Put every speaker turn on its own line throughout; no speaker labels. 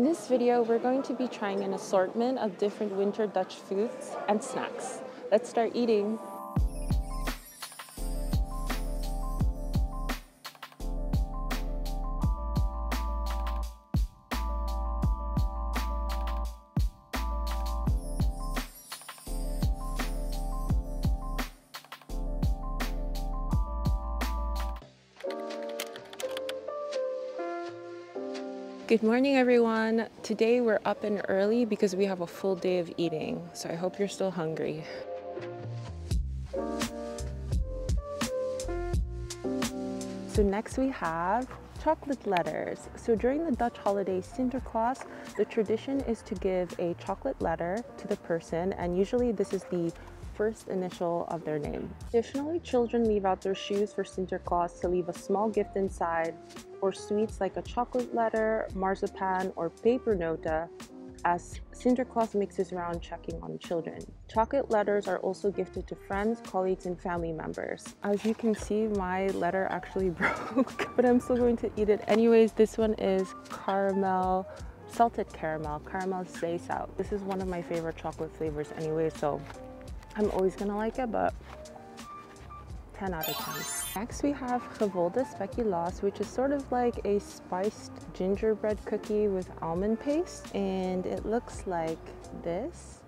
In this video, we're going to be trying an assortment of different winter Dutch foods and snacks. Let's start eating. Good morning, everyone. Today we're up and early because we have a full day of eating, so I hope you're still hungry. So next we have chocolate letters. So during the Dutch holiday Sinterklaas, the tradition is to give a chocolate letter to the person, and usually this is the first initial of their name. Additionally, children leave out their shoes for Sinterklaas to leave a small gift inside, or sweets like a chocolate letter, marzipan, or paper nota, as Sinterklaas makes his round checking on children. Chocolate letters are also gifted to friends, colleagues, and family members. As you can see, my letter actually broke, but I'm still going to eat it anyways. This one is caramel, salted caramel zeezout. This is one of my favorite chocolate flavors anyway, so I'm always gonna like it, but 10 out of 10. Next we have gevolde speculaas, which is sort of like a spiced gingerbread cookie with almond paste, and it looks like this.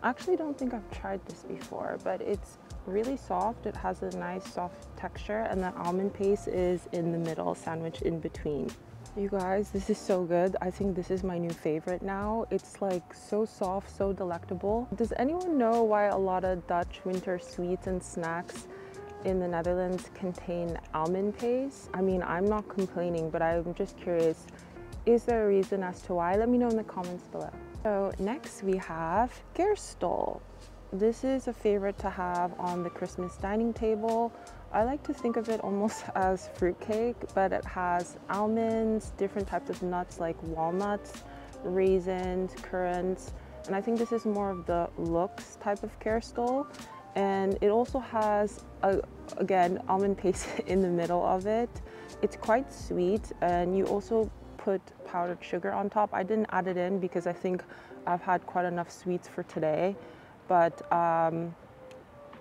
I actually don't think I've tried this before, but it's really soft. It has a nice soft texture, and the almond paste is in the middle, sandwiched in between. You guys, this is so good. I think this is my new favorite now. It's like so soft, so delectable. Does anyone know why a lot of Dutch winter sweets and snacks in the Netherlands contain almond paste? I mean, I'm not complaining, but I'm just curious, is there a reason as to why? Let me know in the comments below. So next we have kerstol. This is a favorite to have on the Christmas dining table. I like to think of it almost as fruitcake, but it has almonds, different types of nuts like walnuts, raisins, currants, and I think this is more of the looks type of kerstol. And it also has, again, almond paste in the middle of it. It's quite sweet, and you also put powdered sugar on top. I didn't add it in because I think I've had quite enough sweets for today, but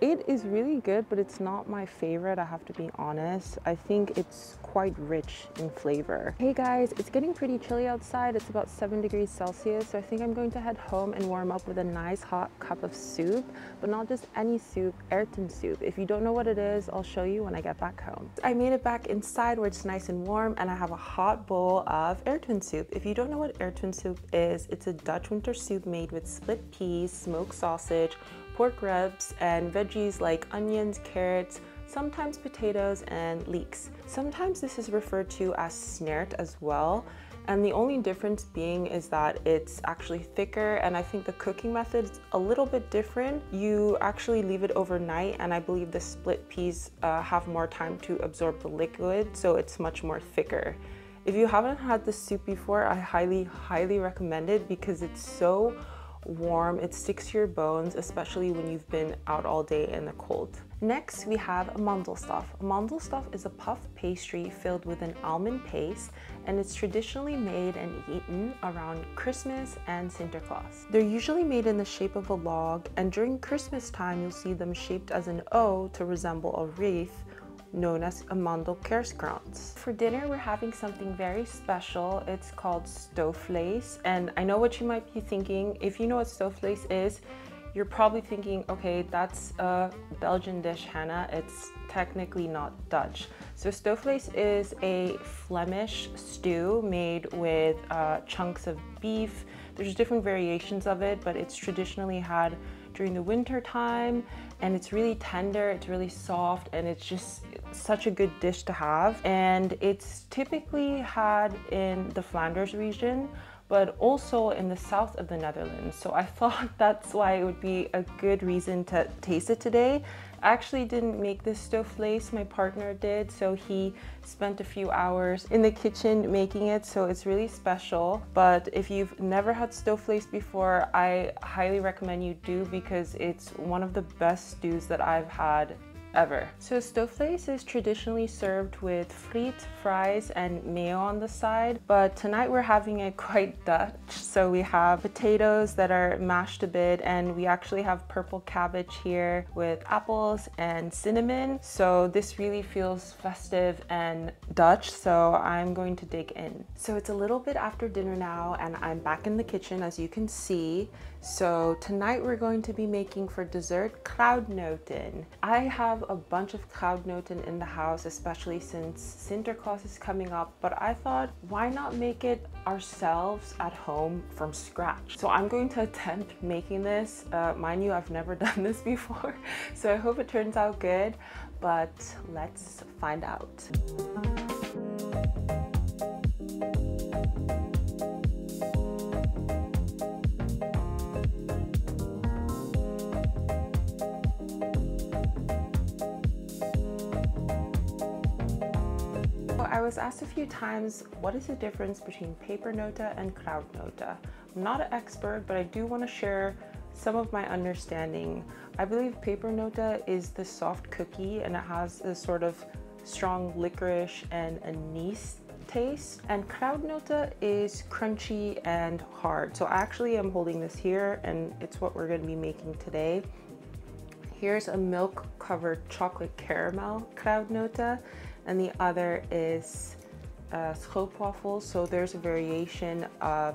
it is really good, but it's not my favorite, I have to be honest. I think it's quite rich in flavor. Hey guys, it's getting pretty chilly outside. It's about 7 degrees Celsius, so I think I'm going to head home and warm up with a nice hot cup of soup, but not just any soup, Ayrton soup. If you don't know what it is, I'll show you when I get back home. I made it back inside where it's nice and warm, and I have a hot bowl of Ayrton soup. If you don't know what Ayrton soup is, it's a Dutch winter soup made with split peas, smoked sausage, pork ribs, and veggies like onions, carrots, sometimes potatoes, and leeks. Sometimes this is referred to as snert as well, and the only difference being is that it's actually thicker, and I think the cooking method is a little bit different. You actually leave it overnight, and I believe the split peas have more time to absorb the liquid, so it's much more thicker. If you haven't had this soup before, I highly recommend it because it's so warm, it sticks to your bones, especially when you've been out all day in the cold. Next we have mandelstof. Mandelstof is a puff pastry filled with an almond paste, and it's traditionally made and eaten around Christmas and Sinterklaas. They're usually made in the shape of a log, and during Christmas time you'll see them shaped as an O to resemble a wreath, known as a mandelkerskrans. For dinner, we're having something very special. It's called stoofvlees, and I know what you might be thinking. If you know what stoofvlees is, you're probably thinking, okay, that's a Belgian dish, Hannah. It's technically not Dutch. So stoofvlees is a Flemish stew made with chunks of beef. There's different variations of it, but it's traditionally had during the winter time, and it's really tender, it's really soft, and it's just such a good dish to have. And it's typically had in the Flanders region, but also in the south of the Netherlands. So I thought that's why it would be a good reason to taste it today. I actually didn't make this stoofvlees, my partner did, so he spent a few hours in the kitchen making it, so it's really special. But if you've never had stoofvlees before, I highly recommend you do, because it's one of the best stews that I've had ever. So stoofvlees is traditionally served with friet, fries, and mayo on the side, but tonight we're having it quite Dutch. So we have potatoes that are mashed a bit, and we actually have purple cabbage here with apples and cinnamon. So this really feels festive and Dutch, so I'm going to dig in. So it's a little bit after dinner now, and I'm back in the kitchen, as you can see. So tonight we're going to be making for dessert kruidnoten. I have a bunch of kruidnoten in the house, especially since Sinterklaas is coming up, but I thought, why not make it ourselves at home from scratch? So I'm going to attempt making this. Mind you, I've never done this before, so I hope it turns out good, but let's find out. I was asked a few times, what is the difference between pepernoten and kruidnoten? I'm not an expert, but I do want to share some of my understanding. I believe pepernoten is the soft cookie, and it has a sort of strong licorice and anise taste, and kruidnoten is crunchy and hard. So I actually am holding this here, and it's what we're going to be making today. Here's a milk covered chocolate caramel kruidnoten, and the other is stroopwafels. So there's a variation of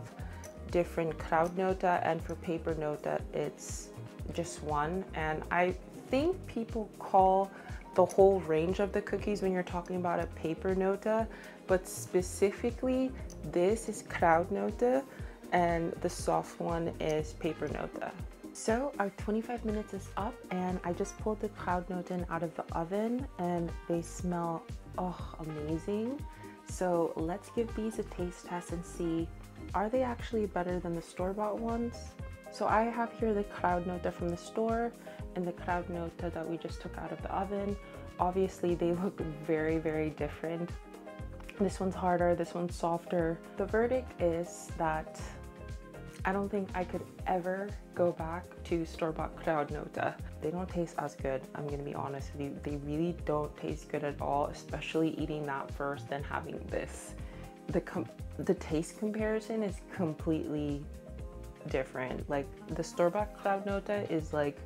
different kruidnoten, and for pepernoten it's just one. And I think people call the whole range of the cookies when you're talking about a pepernoten, but specifically this is kruidnoten and the soft one is pepernoten. So our 25 minutes is up, and I just pulled the kruidnoten out of the oven, and they smell amazing. So let's give these a taste test and see, are they actually better than the store-bought ones? So I have here the kruidnoten from the store and the kruidnoten that we just took out of the oven. Obviously they look very, very different. This one's harder, this one's softer. The verdict is that I don't think I could ever go back to store-bought kruidnoten. They don't taste as good, I'm gonna be honest with you. They really don't taste good at all, especially eating that first and having this. The taste comparison is completely different. Like the store-bought kruidnoten is like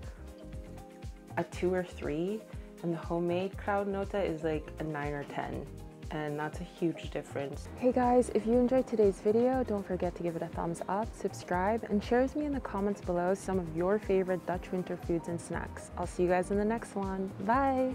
a 2 or 3, and the homemade kruidnoten is like a 9 or 10. And that's a huge difference. Hey guys, if you enjoyed today's video, don't forget to give it a thumbs up, subscribe, and share with me in the comments below some of your favorite Dutch winter foods and snacks. I'll see you guys in the next one. Bye!